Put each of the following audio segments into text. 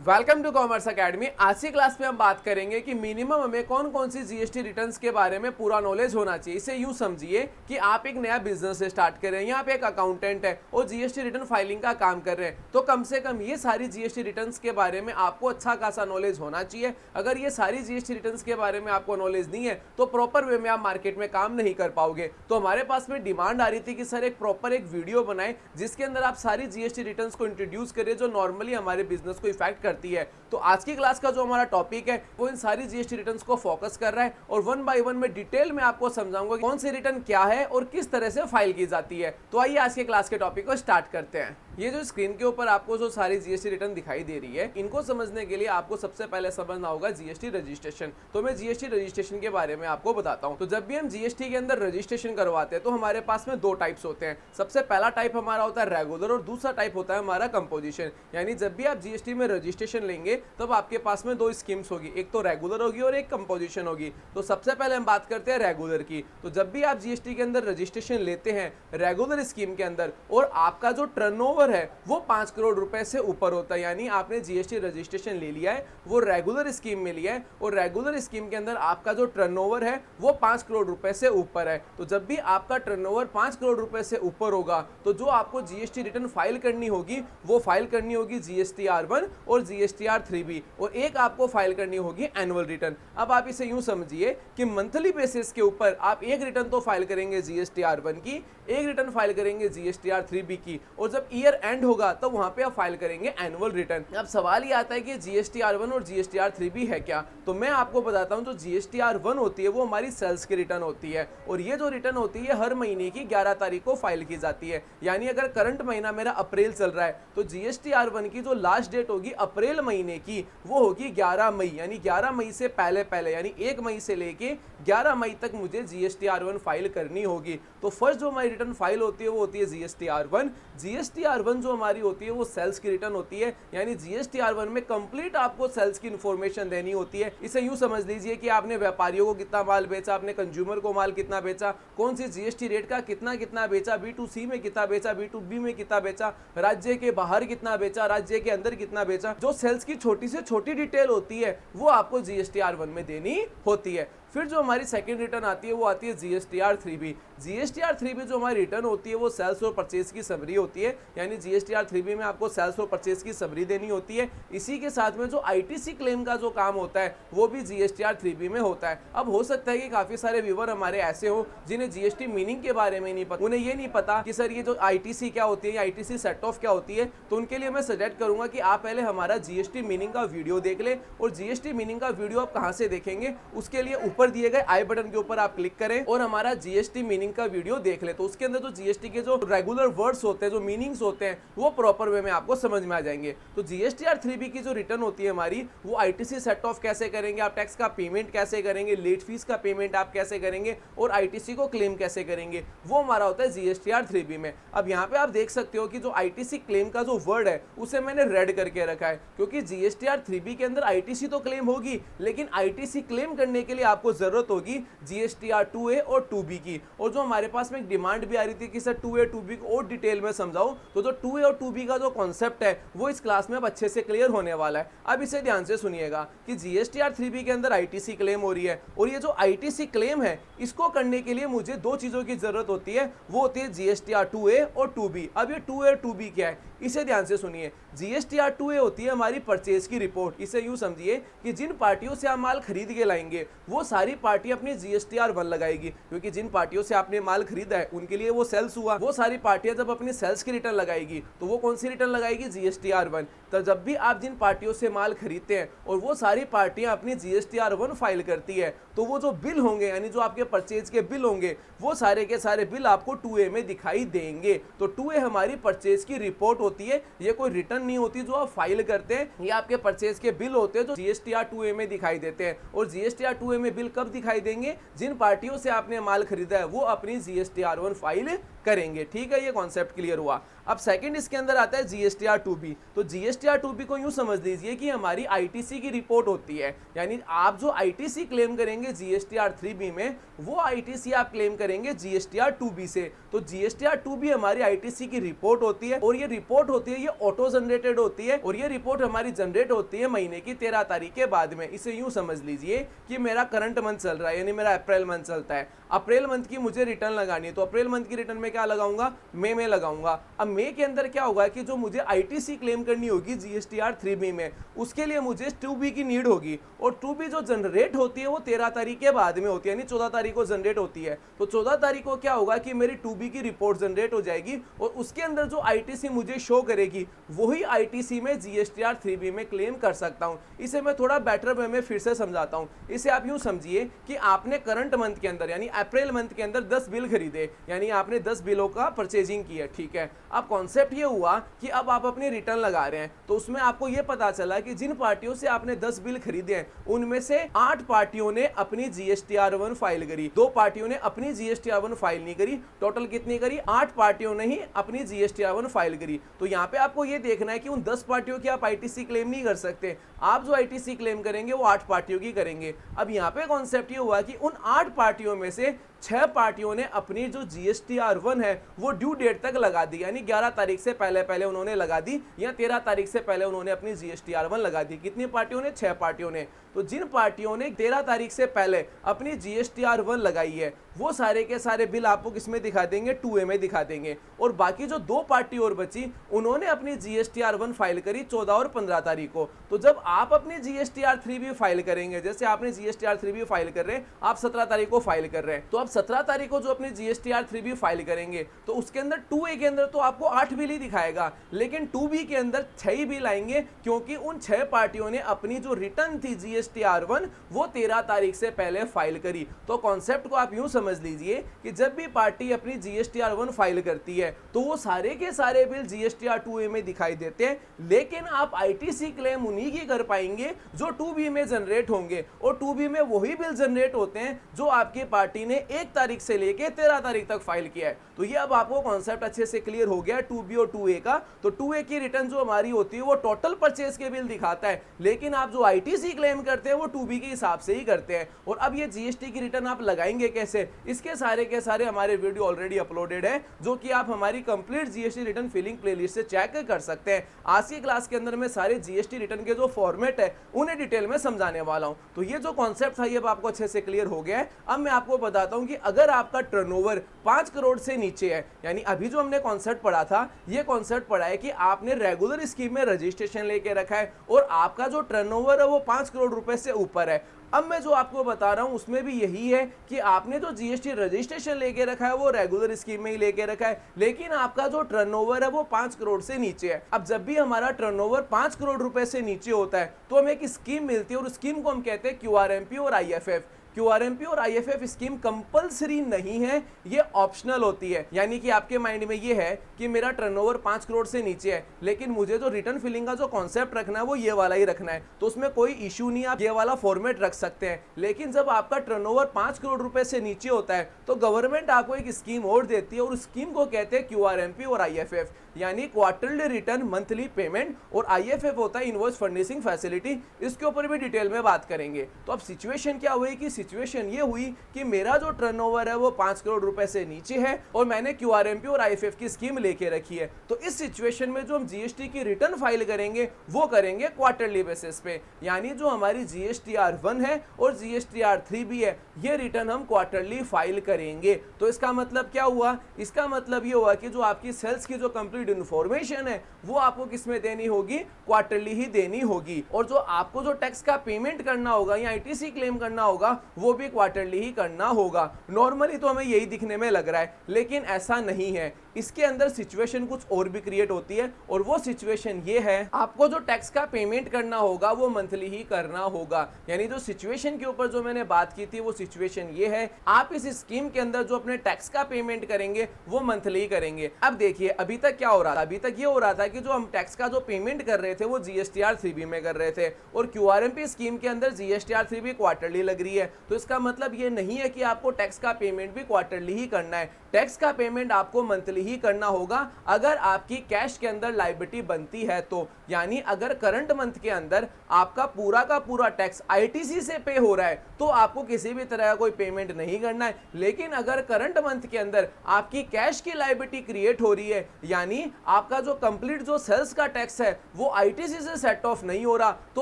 Welcome to commerce academy. आज की class में हम बात करेंगे कि मिनिमम हमें कौन कौन सी जीएसटी रिटर्न्स के बारे में पूरा नॉलेज होना चाहिए। इसे यूं समझिए कि आप एक नया बिजनेस स्टार्ट कर रहे हैं, यहाँ पे एक अकाउंटेंट है और जीएसटी रिटर्न फाइलिंग का काम कर रहे हैं, तो कम से कम ये सारी जीएसटी रिटर्न्स के बारे में आपको अच्छा खासा नॉलेज होना चाहिए। अगर ये सारी जीएसटी रिटर्न्स के बारे में आपको नॉलेज नहीं है तो प्रॉपर वे में आप मार्केट में काम नहीं कर पाओगे। तो हमारे पास में डिमांड आ रही थी कि सर एक प्रॉपर एक वीडियो बनाए जिसके अंदर आप सारी जीएसटी रिटर्न्स को इंट्रोड्यूस करें जो नॉर्मली हमारे बिजनेस को इफेक्ट करती है। तो आज की क्लास का जो हमारा टॉपिक है वो इन सारी जीएसटी रिटर्न्स को फोकस कर रहा है और वन बाय वन में डिटेल में आपको समझाऊंगा कौन सी रिटर्न क्या है और किस तरह से फाइल की जाती है। तो आइए आज के क्लास के टॉपिक को स्टार्ट करते हैं। ये जो स्क्रीन के ऊपर आपको जो सारी जीएसटी रिटर्न दिखाई दे रही है, इनको समझने के लिए आपको सबसे पहले समझना होगा जीएसटी रजिस्ट्रेशन। तो मैं जीएसटी रजिस्ट्रेशन के बारे में आपको बताता हूँ। तो जब भी हम जीएसटी के अंदर रजिस्ट्रेशन करवाते हैं तो हमारे पास में दो टाइप्स होते हैं। सबसे पहला टाइप हमारा होता है रेगुलर और दूसरा टाइप होता है हमारा कंपोजिशन। यानी जब भी आप जीएसटी में रजिस्ट्रेशन लेंगे तब आपके पास में दो स्कीम्स होगी, एक तो रेगुलर होगी और एक कंपोजिशन होगी। तो सबसे पहले हम बात करते हैं रेगुलर की। तो जब भी आप जीएसटी के अंदर रजिस्ट्रेशन लेते हैं रेगुलर स्कीम के अंदर और आपका जो टर्नओवर है वो 5 करोड़ रुपए से ऊपर होता है, यानी आपने जीएसटी रजिस्ट्रेशन ले लिया है, वो रेगुलर स्कीम में लिया है और रेगुलर स्कीम के अंदर आपका जो टर्नओवर है वो 5 करोड़ रुपए से ऊपर है। तो जब भी आपका टर्नओवर 5 करोड़ रुपए से ऊपर होगा तो जो आपको जीएसटी रिटर्न फाइल करनी होगी वो फाइल करनी होगी जीएसटीआर1 और जीएसटीआर3B, और एक आपको फाइल करनी होगी एनुअल रिटर्न। अब आप इसे यूं समझिए कि मंथली बेसिस के ऊपर आप एक रिटर्न तो फाइल करेंगे जीएसटीआर1 की, एक रिटर्न फाइल करेंगे जीएसटीआर3B की, और जब ईयर एंड होगा तो वहां पे आप फाइल करेंगे एनुअल रिटर्न। अब सवाल ये आता है कि जीएसटीआर1 और जीएसटीआर3B है क्या। तो मैं आपको बताता हूं, जो जीएसटीआर1 होती है वो हमारी सेल्स की रिटर्न होती है और ये जो रिटर्न होती है हर महीने की 11 तारीख को फाइल की जाती है। यानी अगर करंट महीना मेरा अप्रैल चल रहा है तो जीएसटीआर1 की जो लास्ट डेट होगी अप्रैल महीने की वो होगी 11 मई, यानी 11 मई से पहले यानी 1 मई से लेके 11 मई तक मुझे जीएसटीआर1 फाइल करनी होगी। तो फर्स्ट जो हमारी रिटर्न फाइल होती है वो होती है जीएसटीआर1। जीएसटीआर1 जो हमारी होती है वो सेल्स की रिटर्न होती है, यानी जीएसटीआर1 में कंप्लीट आपको सेल्स की इंफॉर्मेशन देनी होती है। इसे यूं समझ लीजिए कि आपने व्यापारियों को कितना माल बेचा, आपने कंज्यूमर को माल कितना बेचा, कौन सी जीएसटी रेट का कितना बेचा, B2C में कितना बेचा, B2B में कितना बेचा, राज्य के बाहर कितना बेचा, राज्य के अंदर कितना बेचा। जो सेल्स की छोटी से छोटी डिटेल होती है वो आपको जीएसटीआर1 में देनी होती है। फिर जो हमारी सेकंड रिटर्न आती है वो आती है जीएसटीआर3B। जीएसटीआर3B जो हमारी रिटर्न होती है वो सेल्स और परचेज की समरी होती है, यानी जीएसटीआर3B में आपको सेल्स और परचेज की समरी देनी होती है। इसी के साथ में जो आईटीसी क्लेम का जो काम होता है वो भी जीएसटीआर3B में होता है। अब हो सकता है कि काफी सारे व्यूअर हमारे ऐसे हो जिन्हें जीएसटी मीनिंग के बारे में नहीं पता, उन्हें ये नहीं पता कि सर ये जो आईटीसी क्या होती है, आईटीसी सेट ऑफ क्या होती है। तो उनके लिए मैं सजेस्ट करूंगा कि आप पहले हमारा जीएसटी मीनिंग का वीडियो देख ले। और जीएसटी मीनिंग का वीडियो आप कहां से देखेंगे, उसके लिए ऊपर दिए गए आई बटन के ऊपर आप क्लिक करें और हमारा जीएसटी मीनिंग का वीडियो देख ले। तो उसके अंदर जो जीएसटी के जो रेगुलर वर्ड्स होते हैं, जो मीनिंग्स होते हैं, वो प्रॉपर वे में आपको समझ में आ जाएंगे। तो जीएसटीआर3B की जो रिटर्न होती है हमारी वो आईटीसी सेट ऑफ कैसे करेंगे, आप टैक्स का पेमेंट कैसे करेंगे, लेट फीस का पेमेंट आप कैसे करेंगे और आईटीसी को क्लेम कैसे करेंगे, वो हमारा होता है जीएसटीआर3B में। अब यहाँ पे आप देख सकते हो कि जो आईटीसी क्लेम का जो वर्ड है उसे मैंने रेड करके रखा है, क्योंकि जीएसटीआर3B के अंदर आईटीसी तो क्लेम होगी लेकिन आईटीसी क्लेम करने के लिए आपको जरूरत होगी जीएसटीआर2A और 2B की। और जो हमारे पास में एक डिमांड भी आ रही थी कि सर 2A 2B को और डिटेल में समझाओ, तो जो 2A और 2B का जो कॉन्सेप्ट है वो इस क्लास में अब अच्छे से क्लियर होने वाला है। अब इसे ध्यान से सुनिएगा कि जीएसटीआर3B के अंदर आईटीसी क्लेम हो रही है और ये जो आईटीसी क्लेम है इसको करने के लिए मुझे दो चीजों की जरूरत होती है, वो होती है जीएसटीआर2A और 2B। अब ये 2A और 2B क्या है, इसे ध्यान से सुनिए। जीएसटीआर2A होती है हमारी परचेज की रिपोर्ट। इसे यूं समझिए कि जिन पार्टियों से आप माल खरीद के लाएंगे वो सारी पार्टी अपनी जीएसटीआर1 लगाएगी, क्योंकि जिन पार्टियों से आपने माल खरीदा है उनके लिए वो सेल्स हुआ। वो सारी पार्टियां जब अपनी सेल्स की रिटर्न लगाएगी तो वो कौन सी रिटर्न लगाएगी, जीएसटीआर1। तो जब भी आप जिन पार्टियों से माल खरीदते हैं और वो सारी पार्टियां अपनी जीएसटीआर1 फाइल करती है तो वो जो बिल होंगे, यानी जो आपके परचेज के बिल होंगे, वो सारे के सारे बिल आपको 2A में दिखाई देंगे। तो 2A हमारी परचेज की रिपोर्ट होती है, ये कोई रिटर्न नहीं होती जो आप फाइल करते हैं, ये आपके परचेज के बिल होते हैं जो जीएसटीआर2A में दिखाई देते हैं। और जीएसटीआर2A में बिल कब दिखाई देंगे, जिन पार्टियों से आपने माल खरीदा है वो अपनी जीएसटीआर1 फाइल करेंगे। ठीक है, ये कॉन्सेप्ट क्लियर हुआ। अब सेकंड इसके अंदर आता है जीएसटीआर2B। तो जीएसटी जीएसटीआर 2B को यूं समझ लीजिए कि हमारी आईटीसी की रिपोर्ट होती है, यानी आप जो आईटीसी क्लेम करेंगे जीएसटीआर 3B में, वो आईटीसी आप क्लेम करेंगे जीएसटीआर 2B से। तो जीएसटीआर 2B हमारी आईटीसी की रिपोर्ट होती है, और ये रिपोर्ट होती है, ये ऑटो जनरेटेड होती है, और ये रिपोर्ट हमारी जनरेट होती है महीने की 13 तारीख के बाद में। इसे यूं समझ लीजिए कि मेरा करंट मंथ चल रहा है, यानी मेरा अप्रैल मंथ चलता है। अप्रैल मंथ की मुझे रिटर्न लगानी है, तो अप्रैल मंथ की रिटर्न में क्या लगाऊंगा, मई में लगाऊंगा। अब मई के अंदर क्या होगा कि जो मुझे आईटीसी क्लेम करनी होगी जीएसटीआर 3B में, उसके लिए मुझे 2B की नीड होगी, और 2B जो जनरेट होती है वो 13 तारीख के बाद में होती है, यानी 14 तारीख को जनरेट होती है। तो 14 तारीख को क्या होगा कि मेरी 2B की रिपोर्ट जनरेट हो जाएगी, और उसके अंदर जो आईटीसी मुझे शो करेगी वही आईटीसी में जीएसटीआर 3B में क्लेम कर सकता हूं। इसे मैं थोड़ा बेटर वे में फिर से समझाता हूं। इसे आप यूं समझिए कि आपने करंट मंथ के अंदर यानी अप्रैल मंथ के अंदर 10 बिल खरीदे, यानी आपने 10 बिलों का परचेजिंग की है, ठीक है। अब कॉन्सेप्ट ये हुआ कि अब आप अपनी रिटर्न लगा रहे हैं, तो उसमें आपको ये पता चला कि जिन पार्टियों से आपने 10 बिल खरीदे हैं उनमें से 8 पार्टियों ने अपनी जीएसटीआर 1 फाइल करी, 2 पार्टियों ने अपनी जीएसटीआर 1 फाइल नहीं करी। टोटल कितनी करी, 8 पार्टियों ने ही अपनी जीएसटीआर 1 फाइल करी। तो यहाँ पे आपको ये देखना है कि उन 10 पार्टियों की आप आईटीसी क्लेम नहीं कर सकते, आप जो आईटीसी क्लेम करेंगे वो 8 पार्टियों की करेंगे। अब यहाँ पे कॉन्सेप्ट ये हुआ कि उन 8 पार्टियों में से 6 पार्टियों ने अपनी जो जीएसटीआर 1 है वो ड्यू डेट तक लगा दी, यानी 11 तारीख से पहले उन्होंने लगा दी, या 13 तारीख से पहले उन्होंने अपनी जीएसटीआर 1 लगा दी। कितनी पार्टियों ने, 6 पार्टियों ने। तो जिन पार्टियों ने 13 तारीख से पहले अपनी जीएसटीआर 1 लगाई है वो सारे के सारे बिल आपको किसमें दिखा देंगे, 2A में दिखा देंगे। और बाकी जो 2 पार्टी और बची उन्होंने अपनी जीएसटीआर 1 फाइल करी 14 और 15 तारीख को। तो जब आप अपनी जीएसटीआर 3B फाइल करेंगे, जैसे आपने जीएसटीआर 3B फाइल कर रहे हैं, आप 17 तारीख को फाइल कर रहे हैं, तो आप 17 तारीख को जो अपनी जीएसटीआर 3B फाइल करेंगे तो उसके अंदर 2A के अंदर तो आपको 8 बिल ही दिखाएगा, लेकिन 2B के अंदर 6 बिल आएंगे, क्योंकि उन 6 पार्टियों ने अपनी जो रिटर्न थी जीएसटीआर 1 वो 13 तारीख से पहले फाइल करी। तो कॉन्सेप्ट को आप यूं समझ लीजिए कि जब भी पार्टी अपनी जीएसटीआर 1 फाइल करती है तो वो सारे के सारे बिल जीएसटीआर 2A में दिखाई देते हैं, लेकिन आप आईटीसी क्लेम उन्हीं की कर पाएंगे जो 2B में जनरेट होंगे, और 2B में वही बिल जनरेट होते हैं जो आपकी पार्टी ने 1 तारीख से लेके 13 तारीख तक फाइल किया है। तो ये अब आपको कॉन्सेप्ट अच्छे से क्लियर हो गया 2B और 2A का। तो 2A की रिटर्न जो हमारी होती है वो टोटल परचेज के बिल दिखाता है, लेकिन आप जो आईटीसी क्लेम करते हैं वो 2B के हिसाब से ही करते हैं। और अब ये जीएसटी की रिटर्न आप लगाएंगे कैसे, इसके सारे के सारे हमारे वीडियो ऑलरेडी अपलोडेड है, जो कि आप हमारी complete GST return filing playlist से चेक कर सकते हैं। आज की क्लास के अंदर मैं सारे जीएसटी रिटर्न के जो फॉर्मेट है उन्हें डिटेल में समझाने वाला हूं। तो ये जो कॉन्सेप्ट था ये आपको अच्छे से क्लियर हो गया है। अब मैं आपको बताता हूं कि अगर आपका टर्नओवर 5 करोड़ से नीचे है, यानी अभी जो हमने कॉन्सेप्ट पढ़ा था, ये कॉन्सेप्ट पढ़ा है कि आपने रेगुलर स्कीम में रजिस्ट्रेशन लेके रखा है और आपका जो टर्नओवर है वो 5 करोड़ रुपए से ऊपर है। अब मैं जो आपको बता रहा हूं उसमें भी यही है कि आपने जो जीएसटी रजिस्ट्रेशन लेके रखा है वो रेगुलर स्कीम में ही लेके रखा है, लेकिन आपका जो टर्नओवर है वो 5 करोड़ से नीचे है। अब जब भी हमारा टर्नओवर 5 करोड़ रुपए से नीचे होता है तो हमें एक स्कीम मिलती है, और स्कीम को हम कहते हैं क्यूआरएमपी और आईएफएफ। क्यूआरएमपी और आईएफएफ स्कीम कंपलसरी नहीं है, ये ऑप्शनल होती है। यानी कि आपके माइंड में ये है कि मेरा टर्नओवर 5 करोड़ से नीचे है, लेकिन मुझे जो रिटर्न फिलिंग का जो कॉन्सेप्ट रखना है वो ये वाला ही रखना है, तो उसमें कोई इशू नहीं, आप ये वाला फॉर्मेट रख सकते हैं। लेकिन जब आपका टर्नओवर 5 करोड़ रुपए से नीचे होता है तो गवर्नमेंट आपको एक स्कीम और देती है, और स्कीम को कहते हैं क्यूआरएमपी और आईएफएफ, यानी क्वार्टरली रिटर्न मंथली पेमेंट, और आईएफएफ होता है इनवॉइस फर्निशिंग फैसिलिटी। इसके ऊपर भी डिटेल में बात करेंगे। तो अब सिचुएशन क्या हुई कि सिचुएशन ये हुई कि मेरा जो टर्नओवर है वो 5 करोड़ रुपए से नीचे है और मैंने क्यूआरएमपी और आईएफएफ की स्कीम लेके रखी है। तो इस सिचुएशन में जो हम जीएसटी की रिटर्न फाइल करेंगे वो करेंगे क्वार्टरली बेसिस पे, यानी जो हमारी जीएसटीआर 1 है और जीएसटीआर 3B है ये रिटर्न हम क्वार्टरली फाइल करेंगे। तो इसका मतलब क्या हुआ, इसका मतलब ये हुआ कि जो आपकी सेल्स की जो कंप्लीट इंफॉर्मेशन है वो आपको किसमें देनी होगी, क्वार्टरली ही देनी होगी। और जो आपको जो टैक्स का पेमेंट करना होगा या आईटीसी क्लेम करना होगा वो भी क्वार्टरली ही करना होगा। नॉर्मली तो हमें यही दिखने में लग रहा है, लेकिन ऐसा नहीं है। इसके अंदर सिचुएशन कुछ और भी क्रिएट होती है, और वो सिचुएशन ये है आपको जो टैक्स का पेमेंट करना होगा वो मंथली ही करना होगा। यानी जो सिचुएशन के ऊपर जो मैंने बात की थी वो सिचुएशन ये है, आप इस स्कीम के अंदर जो अपने टैक्स का पेमेंट करेंगे वो मंथली ही करेंगे। अब देखिए अभी तक क्या हो रहा था, अभी तक ये हो रहा था कि जो हम टैक्स का जो पेमेंट कर रहे थे वो जीएसटीआर 3B में कर रहे थे, और क्यूआरएमपी स्कीम के अंदर जीएसटीआर 3B क्वार्टरली लग रही है। तो इसका मतलब ये नहीं है कि आपको टैक्स का पेमेंट भी क्वार्टरली ही करना है, टैक्स का पेमेंट आपको मंथली ही करना होगा अगर आपकी कैश के अंदर लायबिलिटी बनती है। तो यानी अगर करंट मंथ के अंदर आपका पूरा का पूरा टैक्स आईटीसी से पे हो रहा है तो आपको किसी भी तरह का कोई पेमेंट नहीं करना है। लेकिन अगर करंट मंथ के अंदर आपकी कैश की लायबिलिटी क्रिएट हो रही है, यानी आपका जो कंप्लीट जो सेल्स का टैक्स है वो आईटीसी से सेट ऑफ नहीं हो रहा, तो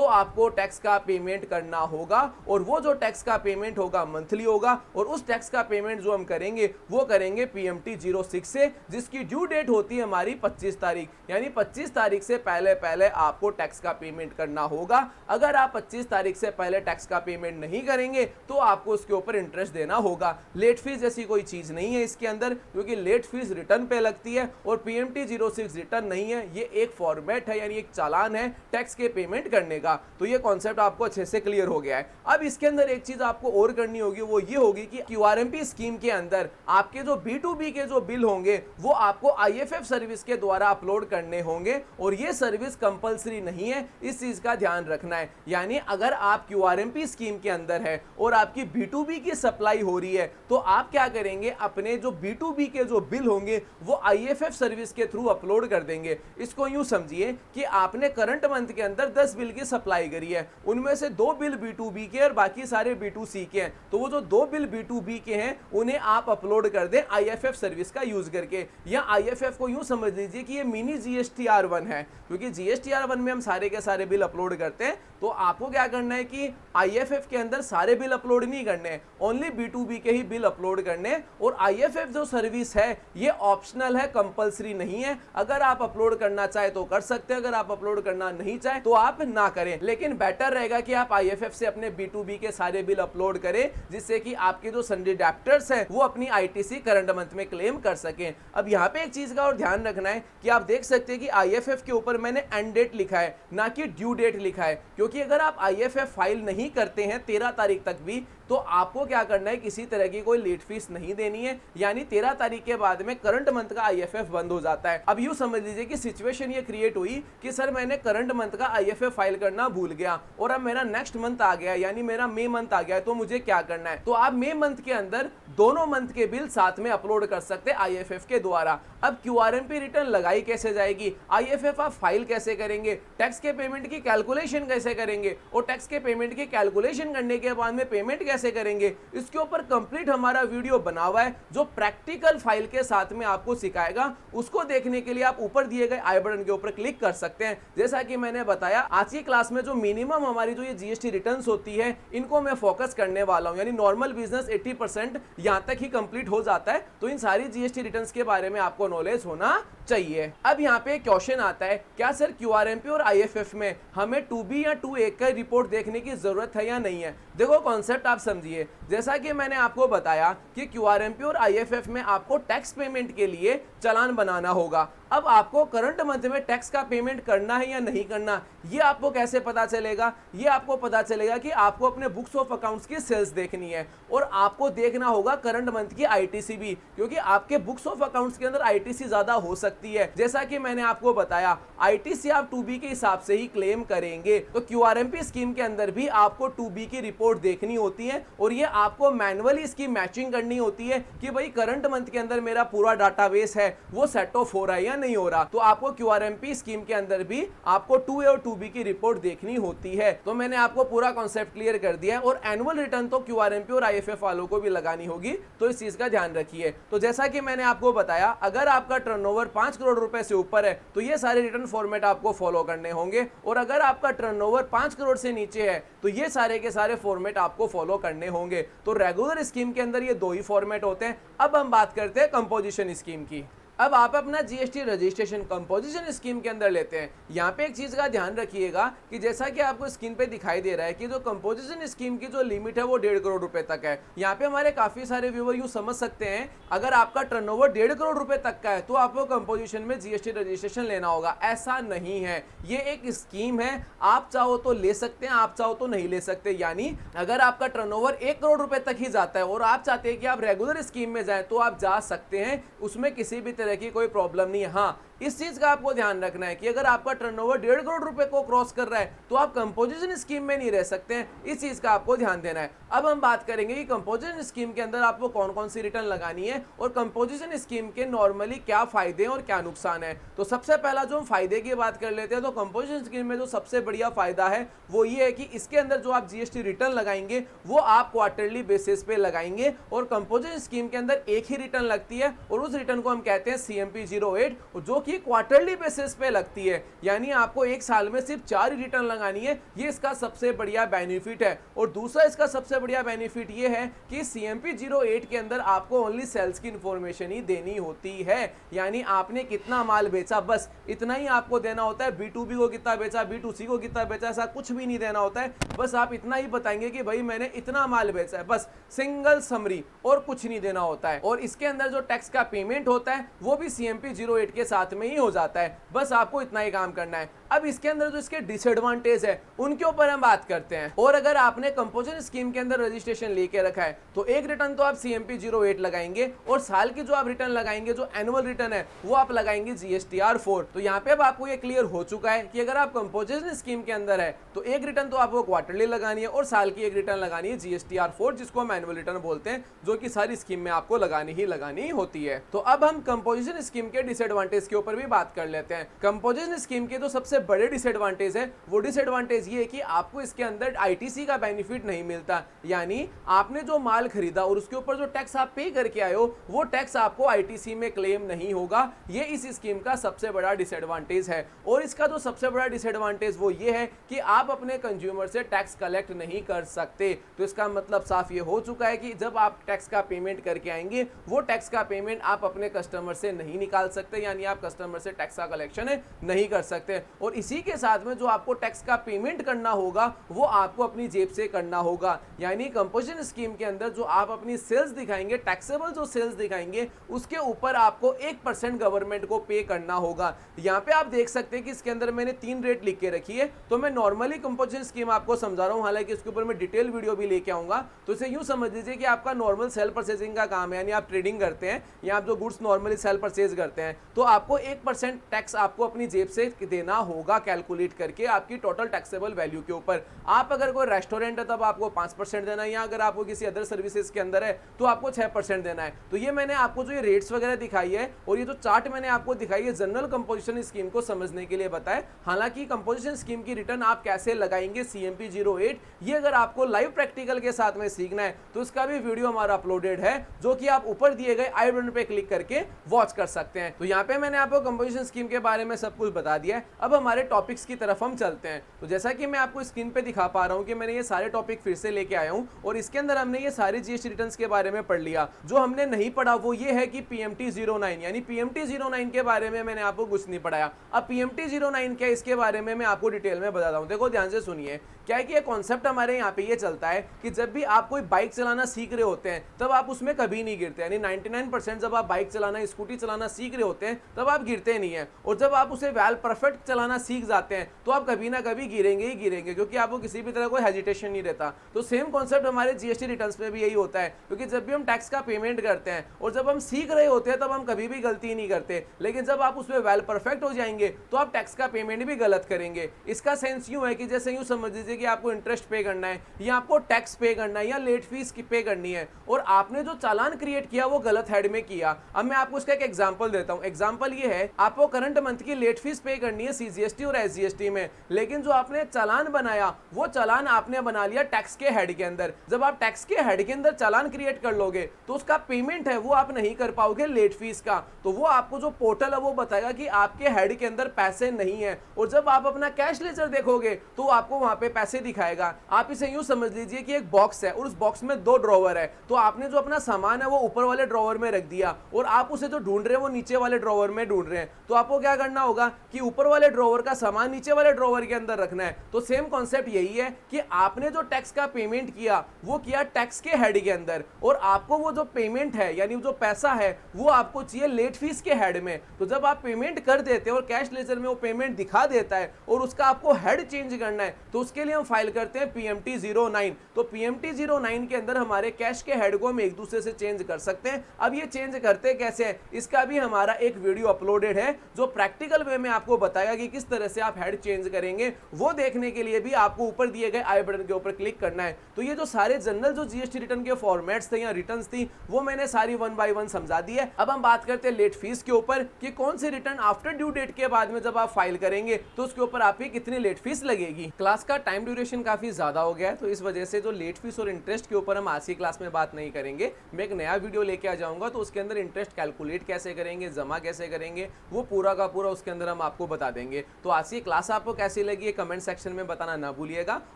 आपको टैक्स का पेमेंट करना होगा। और वो जो टैक्स का पेमेंट होगा मंथली होगा, और उस टैक्स का पेमेंट जो हम करेंगे वो करेंगे पीएमटी 06 से, जिसकी ड्यू डेट होती है हमारी 25 तारीख। यानी 25 तारीख से पहले पहले आपको टैक्स का पेमेंट करना होगा। अगर आप 25 तारीख से पहले टैक्स का पेमेंट नहीं करेंगे तो आपको उसके ऊपर इंटरेस्ट देना होगा। लेट फीस जैसी कोई चीज नहीं है इसके अंदर, क्योंकि लेट फीस रिटर्न पे लगती है और पीएमटी 06 रिटर्न नहीं है, ये एक फॉर्मेट है, यानी एक चालान है टैक्स के पेमेंट करने का। तो ये कॉन्सेप्ट आपको अच्छे से क्लियर हो गया है। अब इसके अंदर एक चीज आपको और करनी होगी, वो ये होगी कि क्यूआरएमपी स्कीम के अंदर आपके जो B2B के जो बिल होंगे वो आपको आईएफएफ सर्विस के द्वारा अपलोड करने होंगे, और ये सर्विस कंपलसरी नहीं है, इस चीज का ध्यान रखना है। यानी अगर आप क्यूआरएमपी स्कीम के अंदर है और आपकी B2B की सप्लाई हो रही है तो आप क्या करेंगे, अपने जो B2B के जो बिल होंगे वो आईएफएफ सर्विस के थ्रू अपलोड कर देंगे। इसको यूं समझिए कि आपने करंट मंथ के अंदर 10 बिल की सप्लाई करी है, उनमें से 2 बिल B2B के और बाकी सारे B2C के हैं, तो वो जो 2 बिल B2B के हैं उन्हें आप अपलोड कर दें आईएफएफ सर्विस का यूज करके। या आईएफएफ को यूं समझ लीजिए कि ये मिनी GSTR1 है, क्योंकि GSTR1 में हम सारे के सारे बिल अपलोड करते हैं। तो आपको क्या करना है कि आईएफएफ के अंदर सारे बिल अपलोड नहीं करने, ओनली B2B के ही बिल अपलोड करने। और आईएफएफ जो सर्विस है ये ऑप्शनल है, कंपलसरी नहीं है। अगर आप अपलोड करना चाहे तो कर सकते हैं, अगर आप अपलोड करना नहीं चाहे तो आप ना करें। लेकिन बेटर रहेगा कि आप आईएफएफ से अपने B2B के सारे बिल अपलोड करें, जिससे कि आपके जो सन्डे डेप्टर्स है वो अपनी आईटीसी करंट मंथ में क्लेम कर सकें। अब यहाँ पे एक चीज का और ध्यान रखना है कि आप देख सकते हैं कि आईएफएफ के ऊपर मैंने एंड डेट लिखा है, ना कि ड्यू डेट लिखा है, क्योंकि अगर आप आईएफएफ फाइल नहीं करते हैं 13 तारीख तक भी तो आपको क्या करना है, किसी तरह की कोई लेट फीस नहीं देनी है। यानी 13 तारीख के बाद में करंट मंथ का आईएफएफ बंद हो जाता है। अब यूं समझ लीजिए कि सिचुएशन ये क्रिएट हुई कि सर मैंने करंट मंथ का आईएफएफ फाइल करना भूल गया और अब मेरा नेक्स्ट मंथ आ गया, यानी मेरा मई मंथ आ गया, तो मुझे क्या करना है। तो आप मई मंथ के अंदर दोनों मंथ के बिल साथ में अपलोड कर सकते हैं आईएफएफ के द्वारा। अब क्यूआरएमपी रिटर्न लगाई कैसे जाएगी, आईएफएफ आप फाइल कैसे करेंगे, टैक्स के पेमेंट की कैलकुलेशन कैसे करेंगे, और टैक्स के पेमेंट की कैलकुलेशन करने के बाद में पेमेंट कैसे करेंगे, इसके ऊपर कंप्लीट हमारा वीडियो बना हुआ है जो प्रैक्टिकल फाइल के साथ में आपको सिखाएगा। उसको देखने के लिए आप ऊपर दिए गए आई बटन के ऊपर क्लिक कर सकते हैं। जैसा कि मैंने बताया आज की क्लास में जो मिनिमम हमारी जो ये जीएसटी रिटर्न्स होती है इनको मैं फोकस करने वाला हूं, यानी नॉर्मल बिजनेस 80% यहां तक ही कंप्लीट हो जाता है। तो इन सारी जीएसटी रिटर्न्स के बारे में आपको नॉलेज होना चाहिए। अब यहाँ पे क्वेश्चन आता है, क्या सर क्यूआरएमपी और आईएफएफ में हमें 2B या 2A का रिपोर्ट देखने की जरूरत है या नहीं है। देखो कॉन्सेप्ट आप समझिए, जैसा कि मैंने आपको बताया कि क्यूआरएमपी और आईएफएफ में आपको टैक्स पेमेंट के लिए चालान बनाना होगा। अब आपको करंट मंथ में टैक्स का पेमेंट करना है या नहीं करना, ये आपको कैसे पता चलेगा। ये आपको पता चलेगा कि आपको अपने बुक्स ऑफ अकाउंट्स की सेल्स देखनी है और आपको देखना होगा करंट मंथ की आईटीसी भी, क्योंकि आपके बुक्स ऑफ अकाउंट्स के अंदर आईटीसी ज्यादा हो सकती है। जैसा कि मैंने आपको बताया आईटीसी आप 2B के हिसाब से ही क्लेम करेंगे, तो क्यूआरएमपी स्कीम के अंदर भी आपको 2B की रिपोर्ट देखनी होती है और ये आपको मैनुअली इसकी मैचिंग करनी होती है कि भाई करंट मंथ के अंदर मेरा पूरा डाटाबेस है वो सेट ऑफ हो रहा है या नहीं हो रहा। तो आपको क्यूआरएमपी स्कीम के अंदर भी आपको 2A और 2B की रिपोर्ट देखनी होती है। तो मैंने आपको पूरा कॉन्सेप्ट क्लियर कर दिया है। और एनुअल रिटर्न तो क्यूआरएमपी और आईएफएफ वालों को भी लगानी होगी, तो इस चीज का ध्यान रखिए। तो जैसा कि मैंने आपको बताया, अगर आपका टर्नओवर 5 करोड़ रुपए से ऊपर है तो ये सारे रिटर्न फॉर्मेट आपको फॉलो करने होंगे, और अगर आपका टर्नओवर 5 करोड़ से नीचे है तो ये सारे के सारे फॉर्मेट आपको फॉलो करने होंगे। तो रेगुलर स्कीम के अंदर ये 2 ही फॉर्मेट होते हैं। अब हम बात करते हैं कंपोजिशन स्कीम की। अब आप अपना जीएसटी रजिस्ट्रेशन कंपोजिशन स्कीम के अंदर लेते हैं। यहाँ पे एक चीज का ध्यान रखिएगा कि जैसा कि आपको स्क्रीन पे दिखाई दे रहा है कि जो कंपोजिशन स्कीम की जो लिमिट है वो 1.5 करोड़ रुपए तक है। यहाँ पे हमारे काफी सारे व्यूअर यूं समझ सकते हैं, अगर आपका टर्नओवर 1.5 करोड़ रुपए तक का है तो आपको कंपोजिशन में जीएसटी रजिस्ट्रेशन लेना होगा। ऐसा नहीं है, ये एक स्कीम है, आप चाहो तो ले सकते हैं, आप चाहो तो नहीं ले सकते। यानी अगर आपका टर्नओवर 1 करोड़ रुपए तक ही जाता है और आप चाहते हैं कि आप रेगुलर स्कीम में जाएं तो आप जा सकते हैं, उसमें किसी भी तरह की कोई प्रॉब्लम नहीं है। हाँ, इस चीज का आपको ध्यान रखना है कि अगर आपका टर्नओवर 1.5 करोड़ रुपए को क्रॉस कर रहा है तो आप कंपोजिशन स्कीम में नहीं रह सकते हैं, इस चीज का आपको ध्यान देना है। अब हम बात करेंगे कि कंपोजिशन स्कीम के अंदर आपको कौन कौन सी रिटर्न लगानी है और कंपोजिशन स्कीम के नॉर्मली क्या फायदे और क्या नुकसान है। तो सबसे पहला जो हम फायदे की बात कर लेते हैं, तो कंपोजिशन स्कीम में जो सबसे बढ़िया फायदा है वो ये है कि इसके अंदर जो आप जीएसटी रिटर्न लगाएंगे वो आप क्वार्टरली बेसिस पे लगाएंगे और कंपोजिशन स्कीम के अंदर एक ही रिटर्न लगती है और उस रिटर्न को हम कहते हैं CMP 08, जो कि क्वार्टरली बेसिस पे लगती है, यानी आपको एक साल में सिर्फ 4 ही रिटर्न लगानी है। ये इसका सबसे बढ़िया बेनिफिट है। और दूसरा इसका सबसे बढ़िया बेनिफिट ये है कि CMP 08 के अंदर आपको ओनली सेल्स की इंफॉर्मेशन ही देनी होती है, यानी आपने कितना माल बेचा बस इतना ही आपको देना होता है। B2B को कितना बेचा, B2C को कितना बेचा, ऐसा कुछ भी नहीं देना होता है। बस आप इतना ही बताएंगे कि भाई मैंने इतना माल बेचा है, बस सिंगल समरी, और कुछ नहीं देना होता है। और इसके अंदर जो टैक्स का पेमेंट होता है वो भी CMP 08 के साथ में ही हो जाता है, बस आपको इतना ही काम करना है। अब इसके अंदर जो इसके डिसएडवांटेज है उनके ऊपर हम बात करते हैं। और अगर आपने कंपोजिशन स्कीम के अंदर रजिस्ट्रेशन लेके रखा है तो एक रिटर्न तो आप CMP 08 लगाएंगे और साल की जो आप रिटर्न लगाएंगे, जो एनुअल रिटर्न है, वो आप लगाएंगे GSTR 4। तो यहाँ पे अब आपको ये क्लियर हो चुका है कि अगर आप कंपोजिशन स्कीम के अंदर है तो एक रिटर्न तो आपको क्वार्टरली लगानी है और साल की एक रिटर्न लगानी है GSTR 4, जिसको हम एनुअल रिटर्न बोलते हैं, जो कि सारी स्कीम में आपको लगानी होती है। तो अब हम कंपोजिशन स्कीम के डिसएडवांटेज के ऊपर भी बात कर लेते हैं। कंपोजिशन स्कीम के तो सबसे बड़े डिसएडवांटेज है, वो डिसएडवांटेज ये है कि आपको इसके अंदर ITC का बेनिफिट नहीं मिलता, यानी आपने जो माल खरीदा और उसके ऊपर जो टैक्स आप पे करके आए हो वो टैक्स आपको ITC में क्लेम नहीं होगा। ये इस स्कीम का सबसे बड़ा डिसएडवांटेज है। और इसका जो सबसे बड़ा डिसएडवांटेज वो ये है कि आप अपने कंज्यूमर से टैक्स कलेक्ट नहीं कर सकते। तो इसका मतलब साफ ये हो चुका है कि जब आप टैक्स का पेमेंट करके आएंगे वो टैक्स का पेमेंट आप अपने कस्टमर से नहीं निकाल सकते, यानी आप कस्टमर से टैक्स का कलेक्शन नहीं कर सकते। और इसी के साथ में जो आपको टैक्स का पेमेंट करना होगा वो आपको अपनी जेब से करना होगा, यानी कंपोजिशन स्कीम के अंदर जो आप अपनी सेल्स दिखाएंगे, टैक्सेबल जो सेल्स दिखाएंगे, उसके ऊपर आपको 1% गवर्नमेंट को पे करना होगा। यहाँ पे आप देख सकते हैं कि इसके अंदर मैंने 3 रेट लिख के रखी है। तो मैं नॉर्मली कंपोजिशन स्कीम आपको समझा रहा हूँ, हालांकि इसके ऊपर मैं डिटेल वीडियो भी लेके आऊंगा। तो इसे यूं समझ लीजिए कि आपका नॉर्मल सेल परचेजिंग का काम है, यानी आप ट्रेडिंग करते हैं या आप जो गुड्स नॉर्मली सेल परचेज करते हैं, तो आपको 1% टैक्स आपको अपनी जेब से देना होगा, कैलकुलेट करके आपकी टोटल टैक्सेबल वैल्यू के ऊपर। आप अगर कोई रेस्टोरेंट है तब आपको 5% देना है, या अगर आपको किसी अदर सर्विसेज के अंदर है तो आपको 6% देना है। तो ये मैंने आपको जो ये रेट्स वगैरह दिखाई है और ये जो चार्ट मैंने आपको दिखाई है जनरल कंपोजिशन स्कीम को समझने के लिए बताए। हालांकि कंपोजिशन स्कीम की रिटर्न आप कैसे लगाएंगे CMP 08, ये अगर आपको लाइव प्रैक्टिकल के साथ में सीखना है तो इसका भी वीडियो हमारा अपलोडेड है, जो कि आप ऊपर दिए गए आई बटन पे क्लिक करके वॉच कर सकते हैं। तो यहाँ पे मैंने आपको कंपोजिशन स्कीम के बारे में सब कुछ बता दिया है। अब हमारे टॉपिक्स की तरफ हम चलते हैं। तो जैसा कि मैं आपको स्क्रीन पे दिखा पा रहा हूँ कि मैंने ये सारे टॉपिक फिर से लेके आया हूँ और इसके अंदर हमने ये सारे GST रिटर्न्स के बारे में पढ़ लिया। जो हमने नहीं पढ़ा वो ये है कि PMT 09, यानी PMT 09 के बारे में मैंने आपको कुछ नहीं पढ़ाया। अब PMT 09 क्या, इसके बारे में मैं आपको डिटेल में बताता हूँ। देखो ध्यान से सुनिए, क्या है कि ये कॉन्सेप्ट हमारे यहाँ पे ये चलता है कि जब भी आप कोई बाइक चलाना सीख रहे होते हैं तब आप उसमें कभी नहीं गिरते, यानी 99% जब आप बाइक चलाना, स्कूटी चलाना सीख रहे होते हैं तब आप गिरते नहीं है। और जब आप उसे वेल परफेक्ट चलाना सीख जाते हैं तो आप कभी ना कभी गिरेंगे ही गिरेंगे, क्योंकि आपको किसी भी तरह कोई हेजिटेशन नहीं रहता। तो सेम कॉन्सेप्ट हमारे GST रिटर्न्स में भी यही होता है, क्योंकि जब भी हम टैक्स का पेमेंट करते हैं और जब हम सीख रहे होते हैं तब हम कभी भी गलती नहीं करते, लेकिन जब आप उसमें वेल परफेक्ट हो जाएंगे तो आप टैक्स का पेमेंट भी गलत करेंगे। इसका सेंस यूं है कि जैसे यूं समझ लीजिए कि आपको इंटरेस्ट पे करना है या आपको टैक्स पे करना है या लेट फीस की पे करनी है और आपने जो चालान क्रिएट किया वो गलत हेड में किया। अब मैं आपको इसका एक एग्जांपल देता हूं। एग्जांपल ये है, आपको करंट मंथ की लेट फीस पे करनी है CGST और SGST में, लेकिन जो आपने चालान बनाया वो चालान आपने बना लिया टैक्स के हेड के अंदर। जब आप टैक्स के हेड के अंदर चालान क्रिएट कर लोगे तो उसका पेमेंट है वो आप नहीं कर पाओगे लेट फीस का। तो वो आपको जो पोर्टल है वो बताएगा कि आपके हेड के अंदर पैसे नहीं है, और जब आप अपना कैश लेजर देखोगे तो आपको वहां पे पैसे दिखाएगा। आप इसे यूं समझ लीजिए कि एक बॉक्स है और उस बॉक्स में 2 ड्रॉवर है। तो आपने जो अपना सामान है वो ऊपर वाले ड्रॉवर में रख दिया और आप उसे जो ढूंढ रहे हैं वो नीचे वाले ड्रॉवर में ढूंढ रहे हैं। तो आपको क्या करना होगा कि ऊपर वाले ड्रॉवर का सामान नीचे वाले ड्रॉवर के अंदर रखना है। तो सेम कॉन्सेप्ट यही है कि आपने जो टैक्स का पेमेंट किया वो किया टैक्स के हेड के अंदर, और आपको वो जो पेमेंट है यानी जो पैसा है वो आपको चाहिए लेट फीस के हेड में। तो जब आप पेमेंट कर देते हैं और कैश लेजर में वो पेमेंट दिखा देता है और उसका आपको हेड चेंज करना है तो उसके लिए हम फाइल करते हैं PMT 09। तो PMT 09 के अंदर हमारे कैश के हेड को हम एक दूसरे से चेंज कर सकते हैं। अब ये चेंज करते कैसे हैं इसका भी हमारा एक वीडियो अपलोड अपलोडेड है जो प्रैक्टिकल वे में आपको बताएगा कि किस तरह से आप हेड चेंज करेंगे। वो देखने के लिए भी आपको ऊपर दिए गए आई बटन के ऊपर क्लिक करना है। तो ये जो सारे जनरल जो जीएसटी रिटर्न के फॉर्मेट्स थे या रिटर्न्स थी वो मैंने सारी 1 बाय 1 समझा दी है। अब हम बात करते हैं लेट फीस के ऊपर कि कौन सी रिटर्न आफ्टर ड्यू डेट के बाद में जब आप फाइल करेंगे तो उसके ऊपर आपकी कितनी लेट फीस लगेगी। क्लास का टाइम ड्यूरेशन काफी ज्यादा हो गया है तो इस वजह से जो लेट फीस और इंटरेस्ट के ऊपर हम आज की क्लास में बात नहीं करेंगे। मैं एक नया वीडियो लेके आ जाऊंगा तो उसके अंदर इंटरेस्ट कैलकुलेट कैसे करेंगे, जमा कैसे करेंगे, वो पूरा का पूरा उसके अंदर हम आपको बता देंगे। तो आज की क्लास आपको कैसी लगी है कमेंट सेक्शन में बताना ना भूलिएगा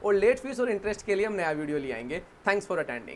और लेट फीस और इंटरेस्ट के लिए हम नया वीडियो ले आएंगे। Thanks for attending.